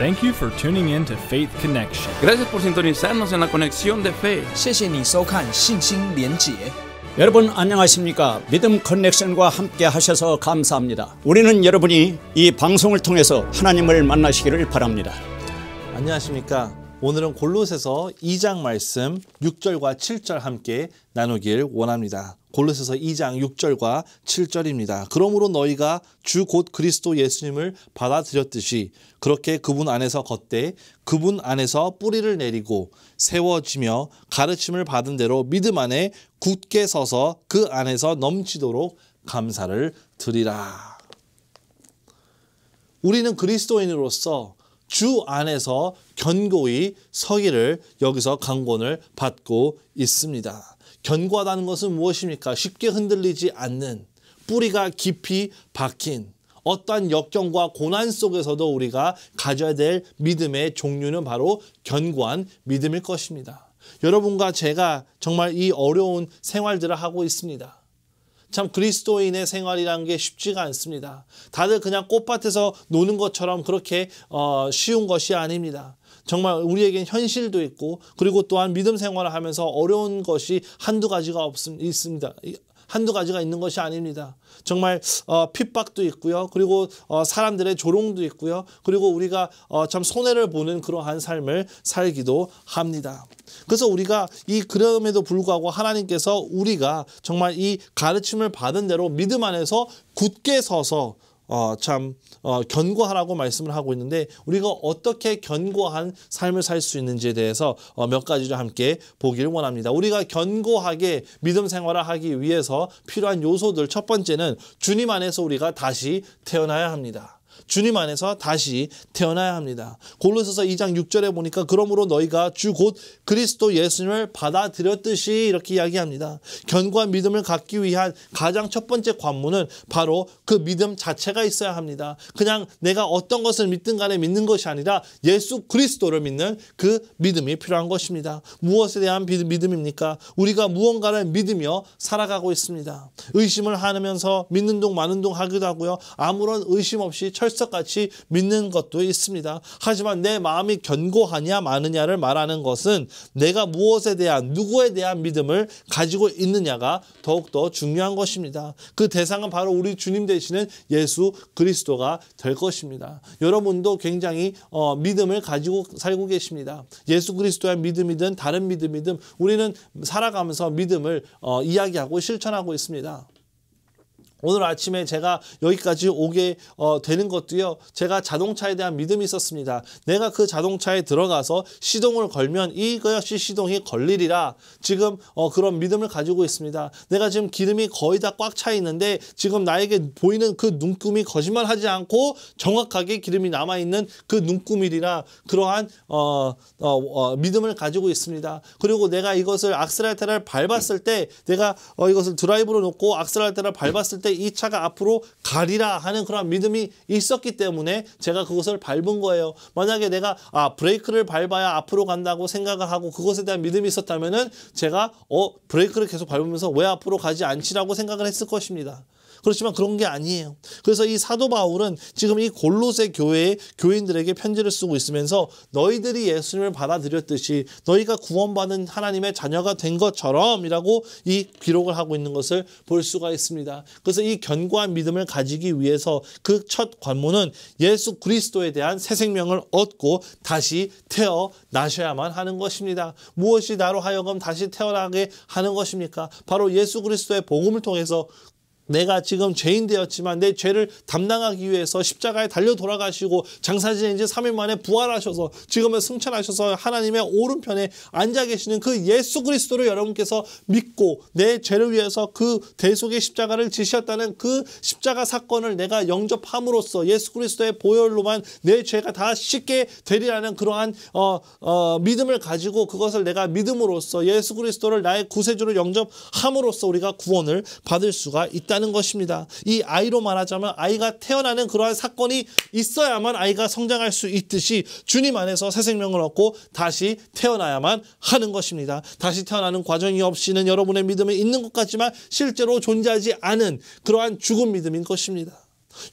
Thank you for tuning in to Faith Connection. Gracias por sintonizarnos en la conexión de fe. 谢谢你收看信心连结。 여러분 안녕하십니까? 믿음 커넥션과 함께 하셔서 감사합니다. 우리는 여러분이 이 방송을 통해서 하나님을 만나시기를 바랍니다. 안녕하십니까? 오늘은 골로새서 2장 말씀 6절과 7절 함께 나누길 원합니다. 골로새서 2장 6절과 7절입니다. 그러므로 너희가 주 곧 그리스도 예수님을 받아들였듯이 그렇게 그분 안에서 걷되 그분 안에서 뿌리를 내리고 세워지며 가르침을 받은 대로 믿음 안에 굳게 서서 그 안에서 넘치도록 감사를 드리라. 우리는 그리스도인으로서 주 안에서 견고히 서기를 여기서 강권을 받고 있습니다. 견고하다는 것은 무엇입니까? 쉽게 흔들리지 않는, 뿌리가 깊이 박힌, 어떠한 역경과 고난 속에서도 우리가 가져야 될 믿음의 종류는 바로 견고한 믿음일 것입니다. 여러분과 제가 정말 이 어려운 생활들을 하고 있습니다. 참 그리스도인의 생활이라는 게 쉽지가 않습니다. 다들 그냥 꽃밭에서 노는 것처럼 그렇게 쉬운 것이 아닙니다. 정말 우리에겐 현실도 있고 그리고 또한 믿음 생활을 하면서 어려운 것이 한두 가지가 있습니다. 한두 가지가 있는 것이 아닙니다. 정말 핍박도 있고요. 그리고 사람들의 조롱도 있고요. 그리고 우리가 참 손해를 보는 그러한 삶을 살기도 합니다. 그래서 우리가 그럼에도 불구하고 하나님께서 우리가 정말 이 가르침을 받은 대로 믿음 안에서 굳게 서서 견고하라고 말씀을 하고 있는데 우리가 어떻게 견고한 삶을 살 수 있는지에 대해서 몇 가지를 함께 보기를 원합니다. 우리가 견고하게 믿음 생활을 하기 위해서 필요한 요소들, 첫 번째는 주님 안에서 우리가 다시 태어나야 합니다. 주님 안에서 다시 태어나야 합니다. 골로새서 2장 6절에 보니까 그러므로 너희가 주 곧 그리스도 예수님을 받아들였듯이 이렇게 이야기합니다. 견고한 믿음을 갖기 위한 가장 첫 번째 관문은 바로 그 믿음 자체가 있어야 합니다. 그냥 내가 어떤 것을 믿든 간에 믿는 것이 아니라 예수 그리스도를 믿는 그 믿음이 필요한 것입니다. 무엇에 대한 믿음입니까? 우리가 무언가를 믿으며 살아가고 있습니다. 의심을 하면서 믿는 둥 마는 둥 하기도 하고요. 아무런 의심 없이 철석같이 믿는 것도 있습니다. 하지만 내 마음이 견고하냐 마느냐를 말하는 것은 내가 무엇에 대한, 누구에 대한 믿음을 가지고 있느냐가 더욱더 중요한 것입니다. 그 대상은 바로 우리 주님 되시는 예수 그리스도가 될 것입니다. 여러분도 굉장히 믿음을 가지고 살고 계십니다. 예수 그리스도의 믿음이든 다른 믿음이든 우리는 살아가면서 믿음을 이야기하고 실천하고 있습니다. 오늘 아침에 제가 여기까지 오게 되는 것도요. 제가 자동차에 대한 믿음이 있었습니다. 내가 그 자동차에 들어가서 시동을 걸면 이것이 시동이 걸리리라. 지금 그런 믿음을 가지고 있습니다. 내가 지금 기름이 거의 다 꽉 차 있는데 지금 나에게 보이는 그 눈금이 거짓말하지 않고 정확하게 기름이 남아있는 그 눈금이리라. 그러한 믿음을 가지고 있습니다. 그리고 내가 이것을 악셀레이터를 밟았을 때 내가 이것을 드라이브로 놓고 악셀레이터를 밟았을 때 이 차가 앞으로 가리라 하는 그런 믿음이 있었기 때문에 제가 그것을 밟은 거예요. 만약에 내가 브레이크를 밟아야 앞으로 간다고 생각을 하고 그것에 대한 믿음이 있었다면은 제가 브레이크를 계속 밟으면서 왜 앞으로 가지 않지라고 생각을 했을 것입니다. 그렇지만 그런 게 아니에요. 그래서 이 사도 바울은 지금 이 골로새 교회의 교인들에게 편지를 쓰고 있으면서 너희들이 예수님을 받아들였듯이 너희가 구원받은 하나님의 자녀가 된 것처럼이라고 이 기록을 하고 있는 것을 볼 수가 있습니다. 그래서 이 견고한 믿음을 가지기 위해서 그 첫 관문은 예수 그리스도에 대한 새 생명을 얻고 다시 태어나셔야만 하는 것입니다. 무엇이 나로 하여금 다시 태어나게 하는 것입니까? 바로 예수 그리스도의 복음을 통해서 내가 지금 죄인 되었지만 내 죄를 담당하기 위해서 십자가에 달려 돌아가시고 장사 지낸 지 3일 만에 부활하셔서 지금은 승천하셔서 하나님의 오른편에 앉아 계시는 그 예수 그리스도를 여러분께서 믿고 내 죄를 위해서 그 대속의 십자가를 지셨다는 그 십자가 사건을 내가 영접함으로써 예수 그리스도의 보혈로만 내 죄가 다 씻게 되리라는 그러한 믿음을 가지고 그것을 내가 믿음으로써 예수 그리스도를 나의 구세주로 영접함으로써 우리가 구원을 받을 수가 있다는 있다는 것입니다. 이 아이로 말하자면 아이가 태어나는 그러한 사건이 있어야만 아이가 성장할 수 있듯이 주님 안에서 새 생명을 얻고 다시 태어나야만 하는 것입니다. 다시 태어나는 과정이 없이는 여러분의 믿음이 있는 것 같지만 실제로 존재하지 않은 그러한 죽은 믿음인 것입니다.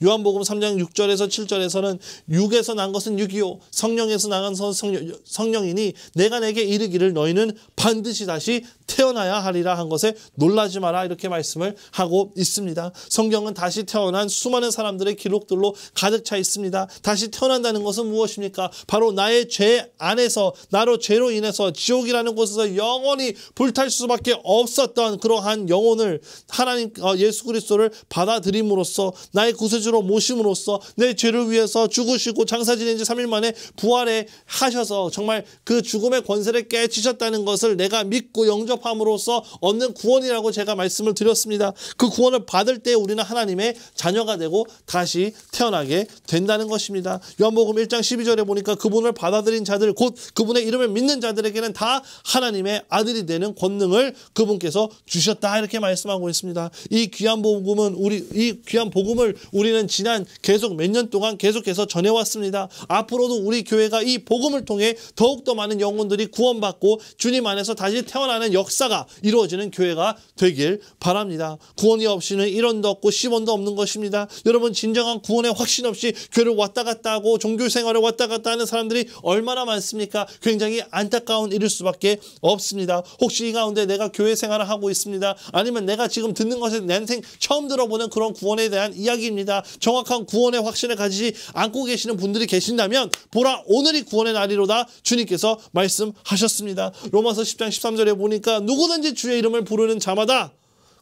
요한복음 3장 6절에서 7절에서는 육에서 난 것은 육이요 성령에서 난 것은 성령이니 내가 내게 이르기를 너희는 반드시 다시 태어나야 하리라 한 것에 놀라지 마라 이렇게 말씀을 하고 있습니다. 성경은 다시 태어난 수많은 사람들의 기록들로 가득 차 있습니다. 다시 태어난다는 것은 무엇입니까? 바로 나의 죄 안에서 나로 죄로 인해서 지옥이라는 곳에서 영원히 불탈 수밖에 없었던 그러한 영혼을 하나님 예수 그리스도를 받아들임으로써 나의 구세주로 모심으로써 내 죄를 위해서 죽으시고 장사 지낸 지 3일 만에 부활해 하셔서 정말 그 죽음의 권세를 깨치셨다는 것을 내가 믿고 영접함으로써 얻는 구원이라고 제가 말씀을 드렸습니다. 그 구원을 받을 때 우리는 하나님의 자녀가 되고 다시 태어나게 된다는 것입니다. 요한복음 1장 12절에 보니까 그분을 받아들인 자들 곧 그분의 이름을 믿는 자들에게는 다 하나님의 아들이 되는 권능을 그분께서 주셨다 이렇게 말씀하고 있습니다. 이 귀한 복음을 우리는 지난 계속 몇 년 동안 계속해서 전해왔습니다. 앞으로도 우리 교회가 이 복음을 통해 더욱더 많은 영혼들이 구원받고 주님 안에서 다시 태어나는 역사가 이루어지는 교회가 되길 바랍니다. 구원이 없이는 1원도 없고 10원도 없는 것입니다. 여러분 진정한 구원의 확신 없이 교회를 왔다 갔다 하고 종교 생활을 왔다 갔다 하는 사람들이 얼마나 많습니까? 굉장히 안타까운 일일 수밖에 없습니다. 혹시 이 가운데 내가 교회 생활을 하고 있습니다. 아니면 내가 지금 듣는 것에 내 인생 처음 들어보는 그런 구원에 대한 이야기입니다. 정확한 구원의 확신을 가지지 않고 계시는 분들이 계신다면 보라 오늘이 구원의 날이로다 주님께서 말씀하셨습니다. 로마서 10장 13절에 보니까 누구든지 주의 이름을 부르는 자마다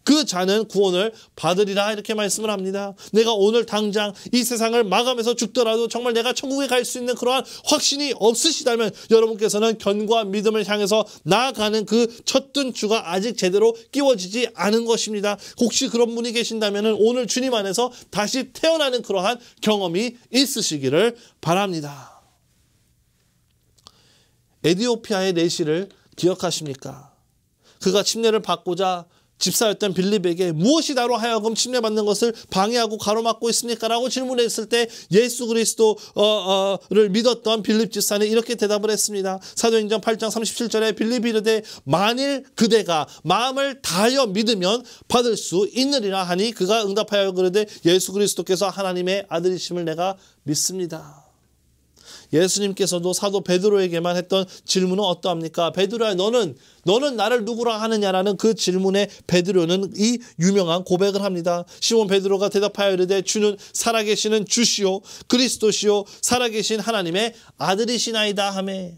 그 자는 구원을 받으리라 이렇게 말씀을 합니다. 내가 오늘 당장 이 세상을 마감해서 죽더라도 정말 내가 천국에 갈 수 있는 그러한 확신이 없으시다면 여러분께서는 견고한 믿음을 향해서 나아가는 그 첫든 주가 아직 제대로 끼워지지 않은 것입니다. 혹시 그런 분이 계신다면 오늘 주님 안에서 다시 태어나는 그러한 경험이 있으시기를 바랍니다. 에디오피아의 내시를 기억하십니까? 그가 침례를 받고자 집사였던 빌립에게 무엇이 나로 하여금 침례받는 것을 방해하고 가로막고 있습니까? 라고 질문했을 때 예수 그리스도를 믿었던 빌립 집사는 이렇게 대답을 했습니다. 사도행전 8장 37절에 빌립이 이르되 만일 그대가 마음을 다하여 믿으면 받을 수 있느니라 하니 그가 응답하여 그러되 예수 그리스도께서 하나님의 아들이심을 내가 믿습니다. 예수님께서도 사도 베드로에게만 했던 질문은 어떠합니까? 베드로야 너는 나를 누구라 하느냐라는 그 질문에 베드로는 이 유명한 고백을 합니다. 시몬 베드로가 대답하여 이르되 주는 살아계시는 주시오 그리스도시오 살아계신 하나님의 아들이시나이다 하매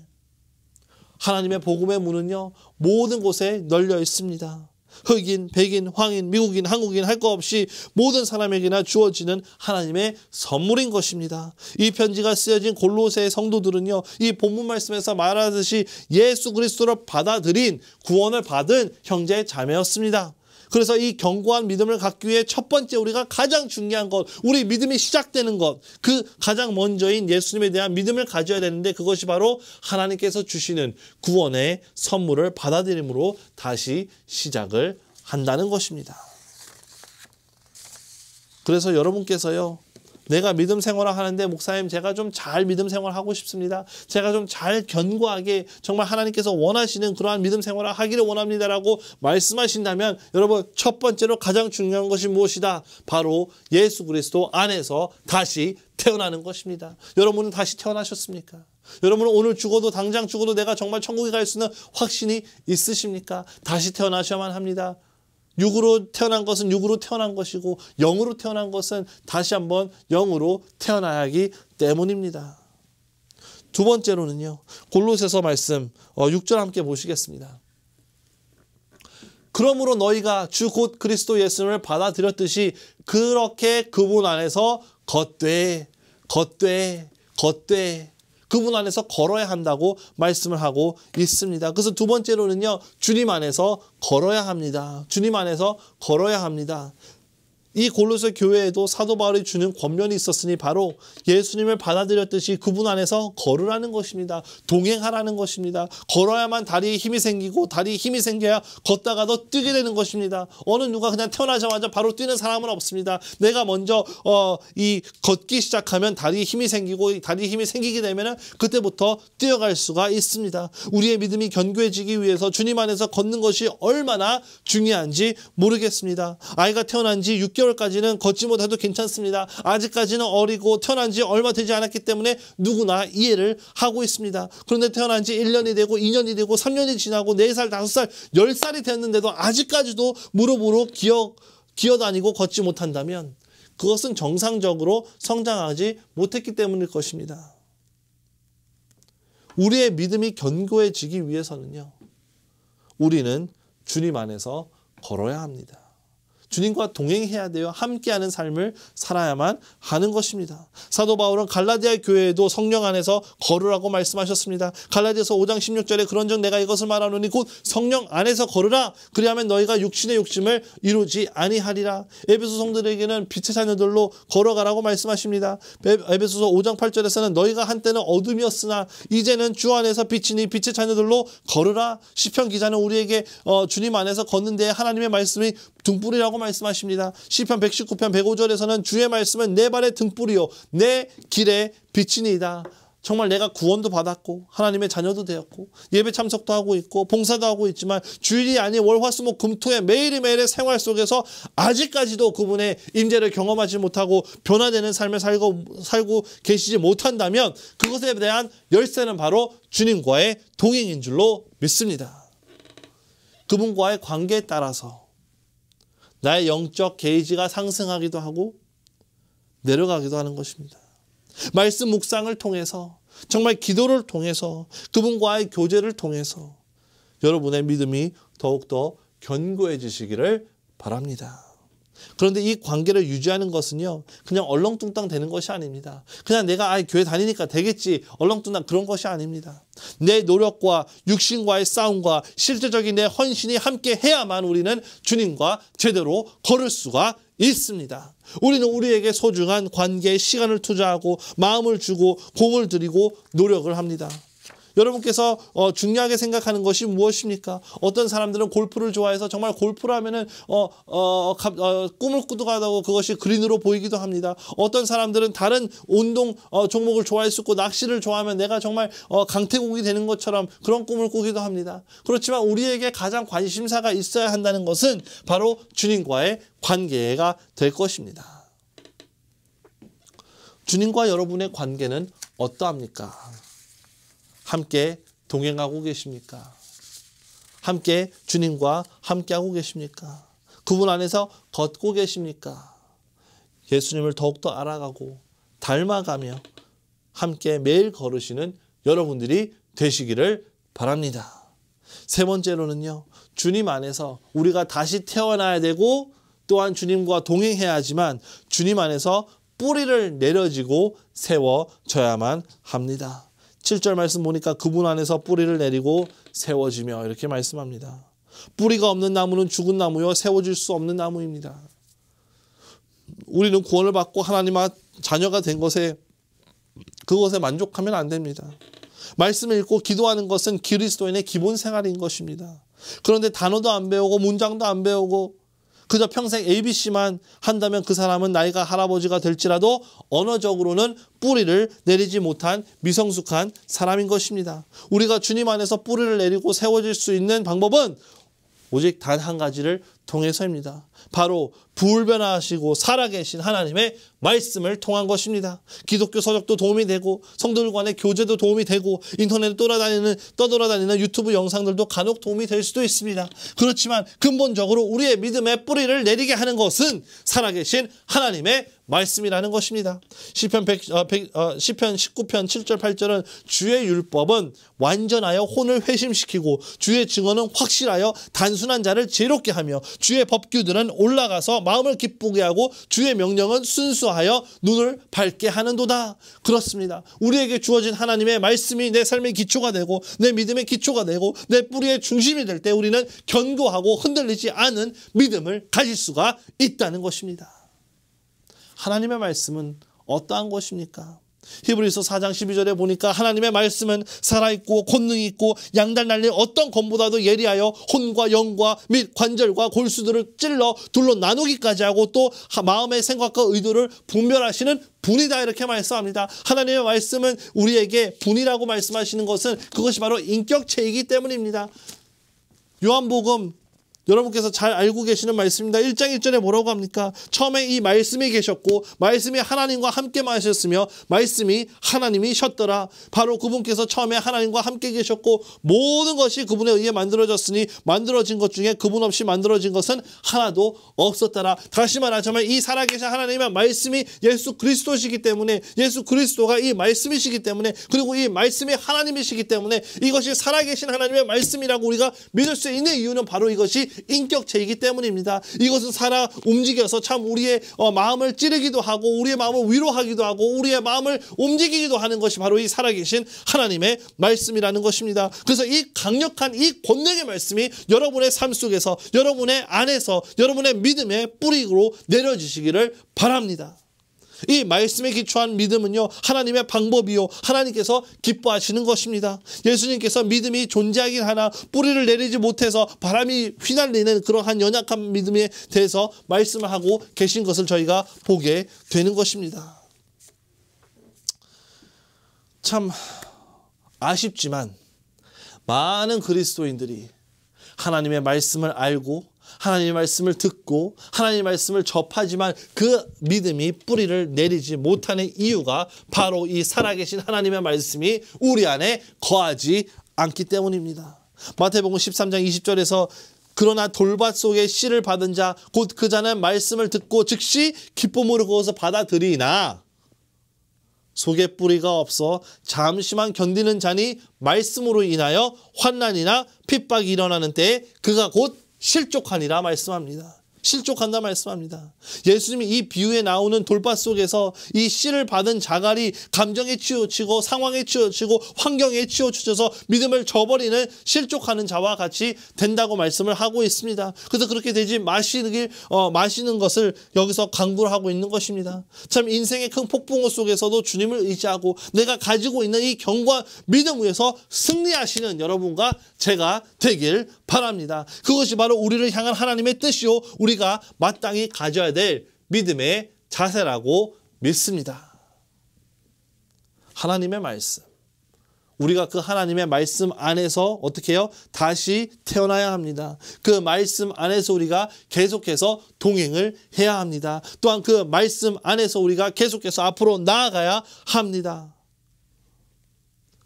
하나님의 복음의 문은요 모든 곳에 널려 있습니다. 흑인, 백인, 황인, 미국인, 한국인 할 것 없이 모든 사람에게나 주어지는 하나님의 선물인 것입니다. 이 편지가 쓰여진 골로새의 성도들은요. 이 본문 말씀에서 말하듯이 예수 그리스도를 받아들인 구원을 받은 형제 자매였습니다. 그래서 이 견고한 믿음을 갖기 위해 첫 번째 우리가 가장 중요한 것, 우리 믿음이 시작되는 것, 그 가장 먼저인 예수님에 대한 믿음을 가져야 되는데 그것이 바로 하나님께서 주시는 구원의 선물을 받아들임으로 다시 시작을 한다는 것입니다. 그래서 여러분께서요. 내가 믿음 생활을 하는데 목사님 제가 좀 잘 믿음 생활을 하고 싶습니다. 제가 좀 잘 견고하게 정말 하나님께서 원하시는 그러한 믿음 생활을 하기를 원합니다라고 말씀하신다면 여러분 첫 번째로 가장 중요한 것이 무엇이다? 바로 예수 그리스도 안에서 다시 태어나는 것입니다. 여러분은 다시 태어나셨습니까? 여러분은 오늘 죽어도 당장 죽어도 내가 정말 천국에 갈 수 있는 확신이 있으십니까? 다시 태어나셔야만 합니다. 육으로 태어난 것은 육으로 태어난 것이고 영으로 태어난 것은 다시 한번 영으로 태어나야 하기 때문입니다. 두 번째로는요. 골로새서 말씀 6절 함께 보시겠습니다. 그러므로 너희가 주 곧 그리스도 예수님을 받아들였듯이 그렇게 그분 안에서 걷되 그분 안에서 걸어야 한다고 말씀을 하고 있습니다. 그래서 두 번째로는요. 주님 안에서 걸어야 합니다. 주님 안에서 걸어야 합니다. 이 골로새 교회에도 사도 바울이 주는 권면이 있었으니 바로 예수님을 받아들였듯이 그분 안에서 걸으라는 것입니다. 동행하라는 것입니다. 걸어야만 다리에 힘이 생기고 다리에 힘이 생겨야 걷다가도 뛰게 되는 것입니다. 어느 누가 그냥 태어나자마자 바로 뛰는 사람은 없습니다. 내가 먼저 이 걷기 시작하면 다리에 힘이 생기고 다리에 힘이 생기게 되면 그때부터 뛰어갈 수가 있습니다. 우리의 믿음이 견고해지기 위해서 주님 안에서 걷는 것이 얼마나 중요한지 모르겠습니다. 아이가 태어난 지 6개월 6개월까지는 걷지 못해도 괜찮습니다. 아직까지는 어리고 태어난 지 얼마 되지 않았기 때문에 누구나 이해를 하고 있습니다. 그런데 태어난 지 1년이 되고 2년이 되고 3년이 지나고 4살, 5살, 10살이 됐는데도 아직까지도 무릎으로 기어다니고 걷지 못한다면 그것은 정상적으로 성장하지 못했기 때문일 것입니다. 우리의 믿음이 견고해지기 위해서는요, 우리는 주님 안에서 걸어야 합니다. 주님과 동행해야 돼요. 함께하는 삶을 살아야만 하는 것입니다. 사도 바울은 갈라디아 교회에도 성령 안에서 걸으라고 말씀하셨습니다. 갈라디아서 5장 16절에 그런즉 내가 이것을 말하노니 곧 성령 안에서 걸으라. 그리하면 너희가 육신의 욕심을 이루지 아니하리라. 에베소 성도들에게는 빛의 자녀들로 걸어가라고 말씀하십니다. 에베소서 5장 8절에서는 너희가 한때는 어둠이었으나 이제는 주 안에서 빛이니 빛의 자녀들로 걸으라. 시편 기자는 우리에게 주님 안에서 걷는 데에 하나님의 말씀이 등불이라고 말씀하십니다. 시편 119편 105절에서는 주의 말씀은 내 발의 등불이요 내 길의 빛이니이다. 정말 내가 구원도 받았고 하나님의 자녀도 되었고 예배 참석도 하고 있고 봉사도 하고 있지만 주일이 아닌 월화수목 금토의 매일매일의 생활 속에서 아직까지도 그분의 임재를 경험하지 못하고 변화되는 삶을 살고 계시지 못한다면 그것에 대한 열쇠는 바로 주님과의 동행인 줄로 믿습니다. 그분과의 관계에 따라서 나의 영적 게이지가 상승하기도 하고 내려가기도 하는 것입니다. 말씀 묵상을 통해서 정말 기도를 통해서 그분과의 교제를 통해서 여러분의 믿음이 더욱더 견고해지시기를 바랍니다. 그런데 이 관계를 유지하는 것은요, 그냥 얼렁뚱땅 되는 것이 아닙니다. 그냥 내가 교회 다니니까 되겠지 얼렁뚱땅 그런 것이 아닙니다. 내 노력과 육신과의 싸움과 실제적인 내 헌신이 함께 해야만 우리는 주님과 제대로 걸을 수가 있습니다. 우리는 우리에게 소중한 관계에 시간을 투자하고 마음을 주고 공을 들이고 노력을 합니다. 여러분께서 중요하게 생각하는 것이 무엇입니까? 어떤 사람들은 골프를 좋아해서 정말 골프를 하면은 꿈을 꾸다가도 그것이 그린으로 보이기도 합니다. 어떤 사람들은 다른 운동 종목을 좋아할 수 있고 낚시를 좋아하면 내가 정말 강태공이 되는 것처럼 그런 꿈을 꾸기도 합니다. 그렇지만 우리에게 가장 관심사가 있어야 한다는 것은 바로 주님과의 관계가 될 것입니다. 주님과 여러분의 관계는 어떠합니까? 함께 동행하고 계십니까? 함께 주님과 함께하고 계십니까? 그분 안에서 걷고 계십니까? 예수님을 더욱더 알아가고 닮아가며 함께 매일 걸으시는 여러분들이 되시기를 바랍니다. 세 번째로는요, 주님 안에서 우리가 다시 태어나야 되고 또한 주님과 동행해야 하지만 주님 안에서 뿌리를 내려지고 세워져야만 합니다. 7절 말씀 보니까 그분 안에서 뿌리를 내리고 세워지며 이렇게 말씀합니다. 뿌리가 없는 나무는 죽은 나무요 세워질 수 없는 나무입니다. 우리는 구원을 받고 하나님의 자녀가 된 그것에 만족하면 안 됩니다. 말씀을 읽고 기도하는 것은 그리스도인의 기본 생활인 것입니다. 그런데 단어도 안 배우고 문장도 안 배우고 그저 평생 ABC만 한다면 그 사람은 나이가 할아버지가 될지라도 언어적으로는 뿌리를 내리지 못한 미성숙한 사람인 것입니다. 우리가 주님 안에서 뿌리를 내리고 세워질 수 있는 방법은 오직 단 한 가지를 통해서입니다. 바로 불변하시고 살아계신 하나님의 말씀을 통한 것입니다. 기독교 서적도 도움이 되고 성도들 간의 교제도 도움이 되고 인터넷에 떠돌아다니는 유튜브 영상들도 간혹 도움이 될 수도 있습니다. 그렇지만 근본적으로 우리의 믿음의 뿌리를 내리게 하는 것은 살아계신 하나님의 말씀이라는 것입니다. 시편 19편 7절 8절은 주의 율법은 완전하여 혼을 회심시키고 주의 증언은 확실하여 단순한 자를 지혜롭게 하며 주의 법규들은 올라가서 마음을 기쁘게 하고 주의 명령은 순수하여 눈을 밝게 하는도다. 그렇습니다. 우리에게 주어진 하나님의 말씀이 내 삶의 기초가 되고 내 믿음의 기초가 되고 내 뿌리의 중심이 될 때 우리는 견고하고 흔들리지 않은 믿음을 가질 수가 있다는 것입니다. 하나님의 말씀은 어떠한 것입니까? 히브리서 4장 12절에 보니까 하나님의 말씀은 살아있고 권능이 있고 양달 날린 어떤 검보다도 예리하여 혼과 영과 및 관절과 골수들을 찔러 둘로 나누기까지 하고 또 마음의 생각과 의도를 분별하시는 분이다 이렇게 말씀합니다. 하나님의 말씀은 우리에게 분이라고 말씀하시는 것은 그것이 바로 인격체이기 때문입니다. 요한복음 여러분께서 잘 알고 계시는 말씀입니다. 1장 1절에 뭐라고 합니까? 처음에 이 말씀이 계셨고 말씀이 하나님과 함께 마셨으며 말씀이 하나님이셨더라. 바로 그분께서 처음에 하나님과 함께 계셨고 모든 것이 그분에 의해 만들어졌으니 만들어진 것 중에 그분 없이 만들어진 것은 하나도 없었더라. 다시 말하자면 이 살아계신 하나님의 말씀이 예수 그리스도시기 때문에, 예수 그리스도가 이 말씀이시기 때문에, 그리고 이 말씀이 하나님이시기 때문에 이것이 살아계신 하나님의 말씀이라고 우리가 믿을 수 있는 이유는 바로 이것이 인격체이기 때문입니다. 이것은 살아 움직여서 참 우리의 마음을 찌르기도 하고 우리의 마음을 위로하기도 하고 우리의 마음을 움직이기도 하는 것이 바로 이 살아계신 하나님의 말씀이라는 것입니다. 그래서 이 강력한 이 권능의 말씀이 여러분의 삶 속에서, 여러분의 안에서, 여러분의 믿음의 뿌리로 내려지시기를 바랍니다. 이 말씀에 기초한 믿음은요, 하나님의 방법이요, 하나님께서 기뻐하시는 것입니다. 예수님께서 믿음이 존재하긴 하나 뿌리를 내리지 못해서 바람이 휘날리는 그러한 연약한 믿음에 대해서 말씀을 하고 계신 것을 저희가 보게 되는 것입니다. 참 아쉽지만 많은 그리스도인들이 하나님의 말씀을 알고 하나님의 말씀을 듣고 하나님의 말씀을 접하지만 그 믿음이 뿌리를 내리지 못하는 이유가 바로 이 살아계신 하나님의 말씀이 우리 안에 거하지 않기 때문입니다. 마태복음 13장 20절에서 그러나 돌밭 속에 씨를 받은 자 곧 그 자는 말씀을 듣고 즉시 기쁨으로 그것을 받아들이나 속에 뿌리가 없어 잠시만 견디는 자니 말씀으로 인하여 환난이나 핍박이 일어나는 때에 그가 곧 실족하니라 말씀합니다. 실족한다 말씀합니다. 예수님이 이 비유에 나오는 돌밭 속에서 이 씨를 받은 자갈이 감정에 치우치고 상황에 치우치고 환경에 치우쳐서 믿음을 저버리는 실족하는 자와 같이 된다고 말씀을 하고 있습니다. 그래서 그렇게 되지 마시는 것을 여기서 강구를 하고 있는 것입니다. 참 인생의 큰 폭풍우 속에서도 주님을 의지하고 내가 가지고 있는 이 견고한 믿음 위에서 승리하시는 여러분과 제가 되길 바랍니다. 그것이 바로 우리를 향한 하나님의 뜻이요 우리가 마땅히 가져야 될 믿음의 자세라고 믿습니다. 하나님의 말씀. 우리가 그 하나님의 말씀 안에서 어떻게 해요? 다시 태어나야 합니다. 그 말씀 안에서 우리가 계속해서 동행을 해야 합니다. 또한 그 말씀 안에서 우리가 계속해서 앞으로 나아가야 합니다.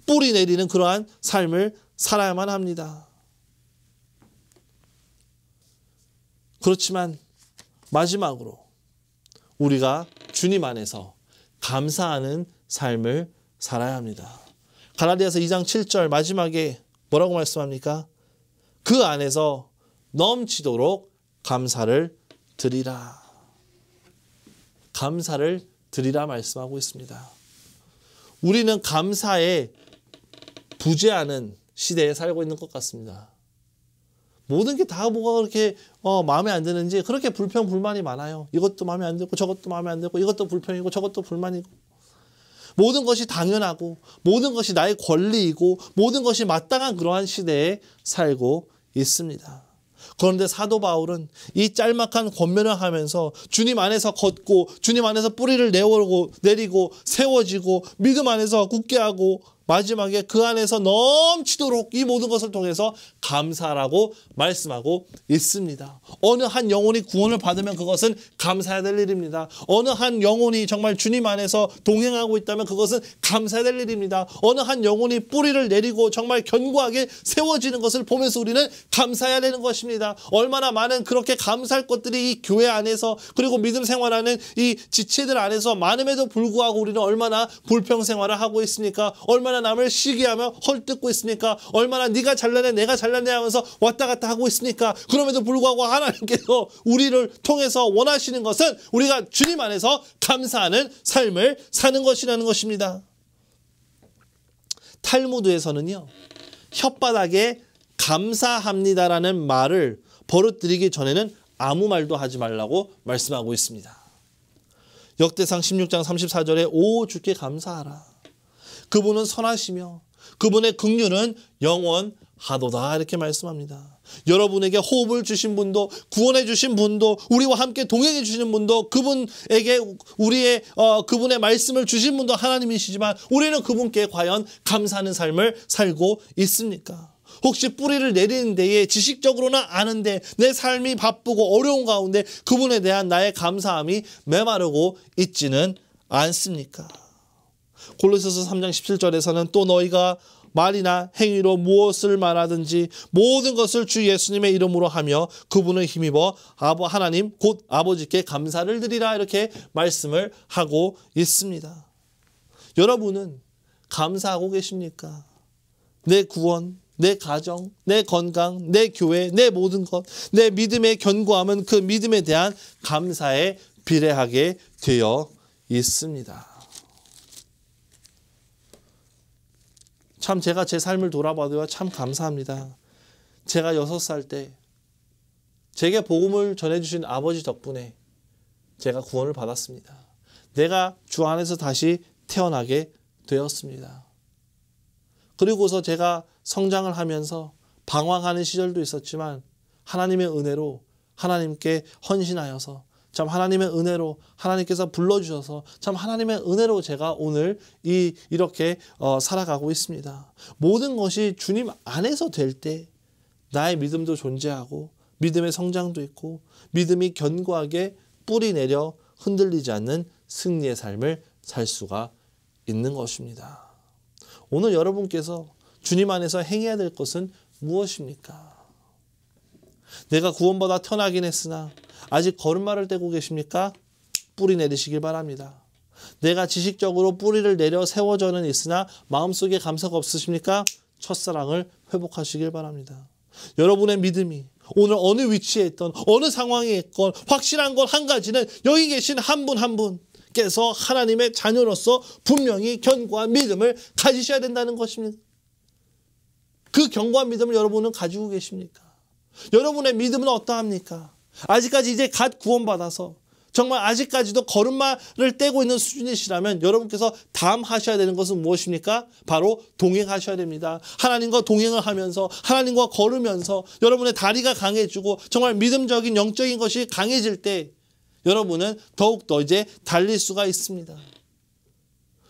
뿌리 내리는 그러한 삶을 살아야만 합니다. 그렇지만 마지막으로 우리가 주님 안에서 감사하는 삶을 살아야 합니다. 갈라디아서 2장 7절 마지막에 뭐라고 말씀합니까? 그 안에서 넘치도록 감사를 드리라. 감사를 드리라 말씀하고 있습니다. 우리는 감사에 부재하는 시대에 살고 있는 것 같습니다. 모든 게 다 뭐가 그렇게 마음에 안 드는지 그렇게 불평 불만이 많아요. 이것도 마음에 안 들고 저것도 마음에 안 들고 이것도 불평이고 저것도 불만이고 모든 것이 당연하고 모든 것이 나의 권리이고 모든 것이 마땅한 그러한 시대에 살고 있습니다. 그런데 사도 바울은 이 짤막한 권면을 하면서 주님 안에서 걷고 주님 안에서 뿌리를 내리고 세워지고 믿음 안에서 굳게 하고 마지막에 그 안에서 넘치도록 이 모든 것을 통해서 감사라고 말씀하고 있습니다. 어느 한 영혼이 구원을 받으면 그것은 감사해야 될 일입니다. 어느 한 영혼이 정말 주님 안에서 동행하고 있다면 그것은 감사해야 될 일입니다. 어느 한 영혼이 뿌리를 내리고 정말 견고하게 세워지는 것을 보면서 우리는 감사해야 되는 것입니다. 얼마나 많은 그렇게 감사할 것들이 이 교회 안에서 그리고 믿음 생활하는 이 지체들 안에서 많음에도 불구하고 우리는 얼마나 불평 생활을 하고 있습니까? 얼마나 남을 시기하며 헐뜯고 있습니까? 얼마나 네가 잘나네 내가 잘나네 하면서 왔다 갔다 하고 있습니까? 그럼에도 불구하고 하나님께서 우리를 통해서 원하시는 것은 우리가 주님 안에서 감사하는 삶을 사는 것이라는 것입니다. 탈무드에서는요, 혓바닥에 감사합니다라는 말을 버릇들이기 전에는 아무 말도 하지 말라고 말씀하고 있습니다. 역대상 16장 34절에 오 주께 감사하라. 그분은 선하시며 그분의 긍휼은 영원하도다 이렇게 말씀합니다. 여러분에게 호흡을 주신 분도 구원해 주신 분도 우리와 함께 동행해 주시는 분도 그분에게 그분의 말씀을 주신 분도 하나님이시지만 우리는 그분께 과연 감사하는 삶을 살고 있습니까? 혹시 뿌리를 내리는 데에 지식적으로는 아는데 내 삶이 바쁘고 어려운 가운데 그분에 대한 나의 감사함이 메마르고 있지는 않습니까? 골로새서 3장 17절에서는 또 너희가 말이나 행위로 무엇을 말하든지 모든 것을 주 예수님의 이름으로 하며 그분을 힘입어 하나님 곧 아버지께 감사를 드리라 이렇게 말씀을 하고 있습니다. 여러분은 감사하고 계십니까? 내 구원, 내 가정, 내 건강, 내 교회, 내 모든 것, 내 믿음의 견고함은 그 믿음에 대한 감사에 비례하게 되어 있습니다. 참 제가 제 삶을 돌아봐도요 참 감사합니다. 제가 6살 때 제게 복음을 전해주신 아버지 덕분에 제가 구원을 받았습니다. 내가 주 안에서 다시 태어나게 되었습니다. 그리고서 제가 성장을 하면서 방황하는 시절도 있었지만 하나님의 은혜로 하나님께 헌신하여서 참 하나님의 은혜로 하나님께서 불러주셔서 참 하나님의 은혜로 제가 오늘 이렇게 살아가고 있습니다. 모든 것이 주님 안에서 될 때 나의 믿음도 존재하고 믿음의 성장도 있고 믿음이 견고하게 뿌리 내려 흔들리지 않는 승리의 삶을 살 수가 있는 것입니다. 오늘 여러분께서 주님 안에서 행해야 될 것은 무엇입니까? 내가 구원받아 태어나긴 했으나 아직 걸음마를 떼고 계십니까? 뿌리 내리시길 바랍니다. 내가 지식적으로 뿌리를 내려 세워져는 있으나 마음속에 감사가 없으십니까? 첫사랑을 회복하시길 바랍니다. 여러분의 믿음이 오늘 어느 위치에 있던 어느 상황에 있건 확실한 건 한 가지는 여기 계신 한 분 한 분께서 하나님의 자녀로서 분명히 견고한 믿음을 가지셔야 된다는 것입니다. 그 견고한 믿음을 여러분은 가지고 계십니까? 여러분의 믿음은 어떠합니까? 아직까지 이제 갓 구원받아서 정말 아직까지도 걸음마를 떼고 있는 수준이시라면 여러분께서 다음 하셔야 되는 것은 무엇입니까? 바로 동행하셔야 됩니다. 하나님과 동행을 하면서 하나님과 걸으면서 여러분의 다리가 강해지고 정말 믿음적인 영적인 것이 강해질 때 여러분은 더욱더 이제 달릴 수가 있습니다.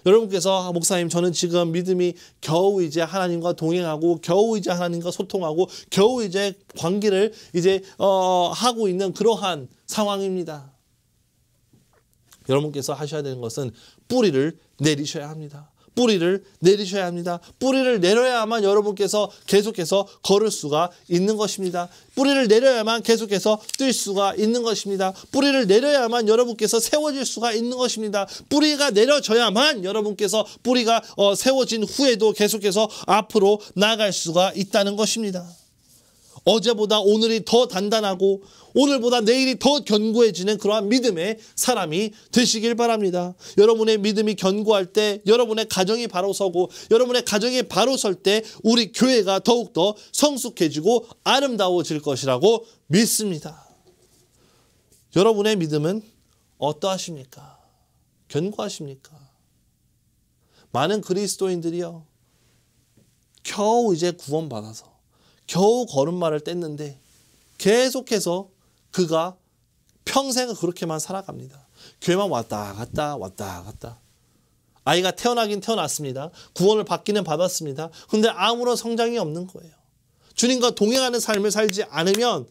여러분께서 목사님 저는 지금 믿음이 겨우 이제 하나님과 동행하고 겨우 이제 하나님과 소통하고 겨우 이제 관계를 이제 하고 있는 그러한 상황입니다. 여러분께서 하셔야 되는 것은 뿌리를 내리셔야 합니다. 뿌리를 내리셔야 합니다. 뿌리를 내려야만 여러분께서 계속해서 걸을 수가 있는 것입니다. 뿌리를 내려야만 계속해서 뛸 수가 있는 것입니다. 뿌리를 내려야만 여러분께서 세워질 수가 있는 것입니다. 뿌리가 내려져야만 여러분께서 뿌리가 세워진 후에도 계속해서 앞으로 나아갈 수가 있다는 것입니다. 어제보다 오늘이 더 단단하고 오늘보다 내일이 더 견고해지는 그러한 믿음의 사람이 되시길 바랍니다. 여러분의 믿음이 견고할 때 여러분의 가정이 바로 서고 여러분의 가정이 바로 설 때 우리 교회가 더욱더 성숙해지고 아름다워질 것이라고 믿습니다. 여러분의 믿음은 어떠하십니까? 견고하십니까? 많은 그리스도인들이요 겨우 이제 구원받아서 겨우 걸음마를 뗐는데 계속해서 그가 평생을 그렇게만 살아갑니다. 교회만 왔다 갔다 왔다 갔다. 아이가 태어나긴 태어났습니다. 구원을 받기는 받았습니다. 그런데 아무런 성장이 없는 거예요. 주님과 동행하는 삶을 살지 않으면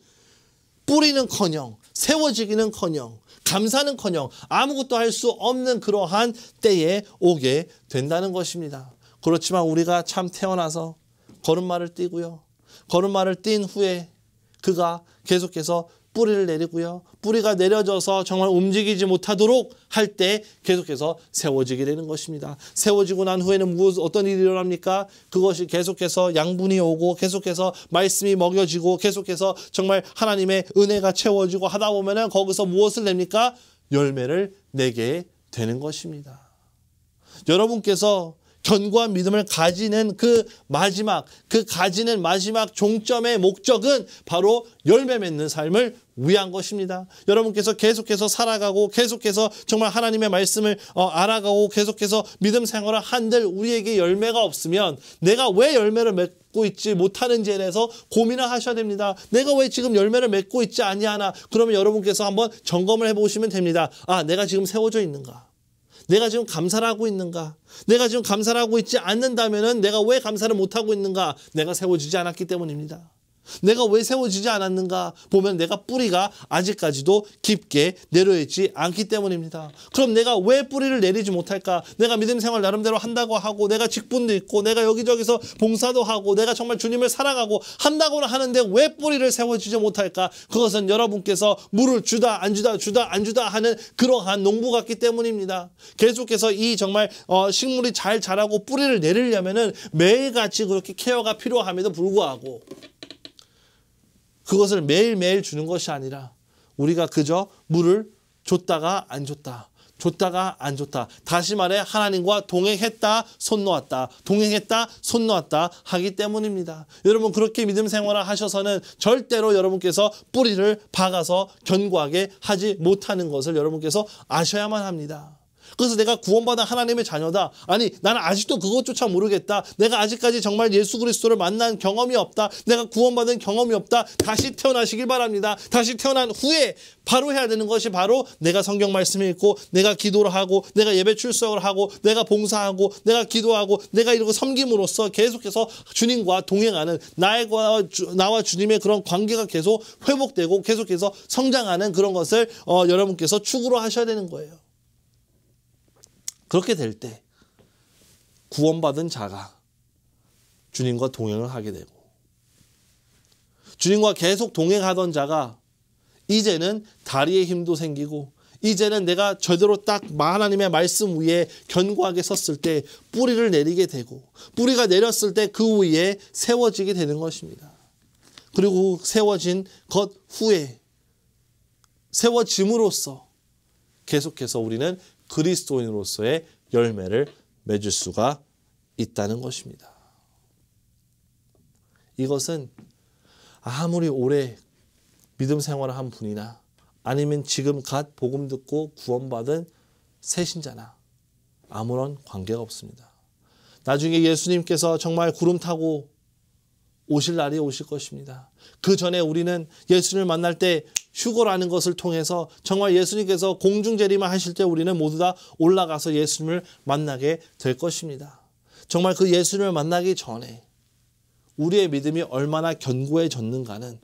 뿌리는커녕 세워지기는커녕 감사는커녕 아무것도 할 수 없는 그러한 때에 오게 된다는 것입니다. 그렇지만 우리가 참 태어나서 걸음마를 띄고요. 걸음마를 띈 후에 그가 계속해서 뿌리를 내리고요. 뿌리가 내려져서 정말 움직이지 못하도록 할 때 계속해서 세워지게 되는 것입니다. 세워지고 난 후에는 어떤 일이 일어납니까? 그것이 계속해서 양분이 오고 계속해서 말씀이 먹여지고 계속해서 정말 하나님의 은혜가 채워지고 하다 보면은 거기서 무엇을 냅니까? 열매를 내게 되는 것입니다. 여러분께서 견고한 믿음을 가지는 가지는 마지막 종점의 목적은 바로 열매 맺는 삶을 위한 것입니다. 여러분께서 계속해서 살아가고 계속해서 정말 하나님의 말씀을 알아가고 계속해서 믿음 생활을 한들 우리에게 열매가 없으면 내가 왜 열매를 맺고 있지 못하는지에 대해서 고민을 하셔야 됩니다. 내가 왜 지금 열매를 맺고 있지 아니하나? 그러면 여러분께서 한번 점검을 해보시면 됩니다. 아, 내가 지금 세워져 있는가? 내가 지금 감사를 하고 있는가? 내가 지금 감사를 하고 있지 않는다면은 내가 왜 감사를 못하고 있는가? 내가 세워지지 않았기 때문입니다. 내가 왜 세워지지 않았는가 보면 내가 뿌리가 아직까지도 깊게 내려있지 않기 때문입니다. 그럼 내가 왜 뿌리를 내리지 못할까? 내가 믿음 생활 나름대로 한다고 하고 내가 직분도 있고 내가 여기저기서 봉사도 하고 내가 정말 주님을 사랑하고 한다고는 하는데 왜 뿌리를 세워지지 못할까? 그것은 여러분께서 물을 주다 안 주다 주다 안 주다 하는 그러한 농부 같기 때문입니다. 계속해서 이 정말 식물이 잘 자라고 뿌리를 내리려면은 매일같이 그렇게 케어가 필요함에도 불구하고 그것을 매일매일 주는 것이 아니라 우리가 그저 물을 줬다가 안 줬다. 줬다가 안 줬다. 다시 말해 하나님과 동행했다, 손 놓았다. 동행했다, 손 놓았다 하기 때문입니다. 여러분 그렇게 믿음 생활을 하셔서는 절대로 여러분께서 뿌리를 박아서 견고하게 하지 못하는 것을 여러분께서 아셔야만 합니다. 그래서 내가 구원받은 하나님의 자녀다. 아니 나는 아직도 그것조차 모르겠다. 내가 아직까지 정말 예수 그리스도를 만난 경험이 없다. 내가 구원받은 경험이 없다. 다시 태어나시길 바랍니다. 다시 태어난 후에 바로 해야 되는 것이 바로 내가 성경 말씀을 읽고 내가 기도를 하고 내가 예배 출석을 하고 내가 봉사하고 내가 기도하고 내가 이러고 섬김으로써 계속해서 주님과 동행하는 나와 주님의 그런 관계가 계속 회복되고 계속해서 성장하는 그런 것을 여러분께서 추구로 하셔야 되는 거예요. 그렇게 될 때 구원받은 자가 주님과 동행을 하게 되고 주님과 계속 동행하던 자가 이제는 다리에 힘도 생기고 이제는 내가 제대로 딱 하나님의 말씀 위에 견고하게 섰을 때 뿌리를 내리게 되고 뿌리가 내렸을 때 그 위에 세워지게 되는 것입니다. 그리고 세워진 것 후에 세워짐으로써 계속해서 우리는 그리스도인으로서의 열매를 맺을 수가 있다는 것입니다. 이것은 아무리 오래 믿음 생활을 한 분이나 아니면 지금 갓 복음 듣고 구원받은 새 신자나 아무런 관계가 없습니다. 나중에 예수님께서 정말 구름 타고 오실 날이 오실 것입니다. 그 전에 우리는 예수님을 만날 때 휴거라는 것을 통해서 정말 예수님께서 공중재림을 하실 때 우리는 모두 다 올라가서 예수님을 만나게 될 것입니다. 정말 그 예수님을 만나기 전에 우리의 믿음이 얼마나 견고해졌는가는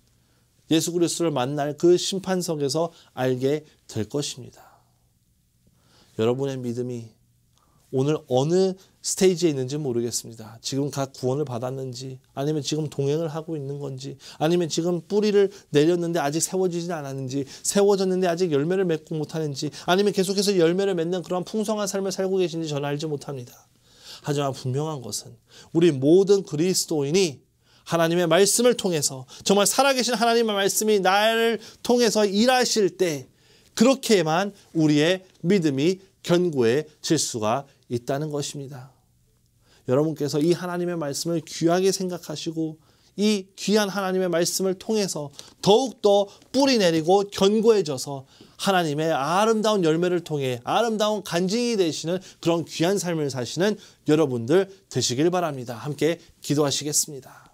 예수 그리스도를 만날 그 심판석에서 알게 될 것입니다. 여러분의 믿음이 오늘 어느 스테이지에 있는지 모르겠습니다. 지금 각 구원을 받았는지 아니면 지금 동행을 하고 있는 건지 아니면 지금 뿌리를 내렸는데 아직 세워지지 않았는지 세워졌는데 아직 열매를 맺고 못하는지 아니면 계속해서 열매를 맺는 그런 풍성한 삶을 살고 계신지 저는 알지 못합니다. 하지만 분명한 것은 우리 모든 그리스도인이 하나님의 말씀을 통해서 정말 살아계신 하나님의 말씀이 나를 통해서 일하실 때 그렇게만 우리의 믿음이 견고해질 수가 있다는 것입니다. 여러분께서 이 하나님의 말씀을 귀하게 생각하시고 이 귀한 하나님의 말씀을 통해서 더욱더 뿌리 내리고 견고해져서 하나님의 아름다운 열매를 통해 아름다운 간증이 되시는 그런 귀한 삶을 사시는 여러분들 되시길 바랍니다. 함께 기도하시겠습니다.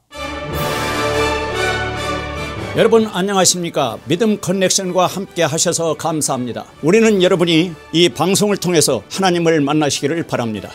여러분 안녕하십니까? 믿음 커넥션과 함께 하셔서 감사합니다. 우리는 여러분이 이 방송을 통해서 하나님을 만나시기를 바랍니다.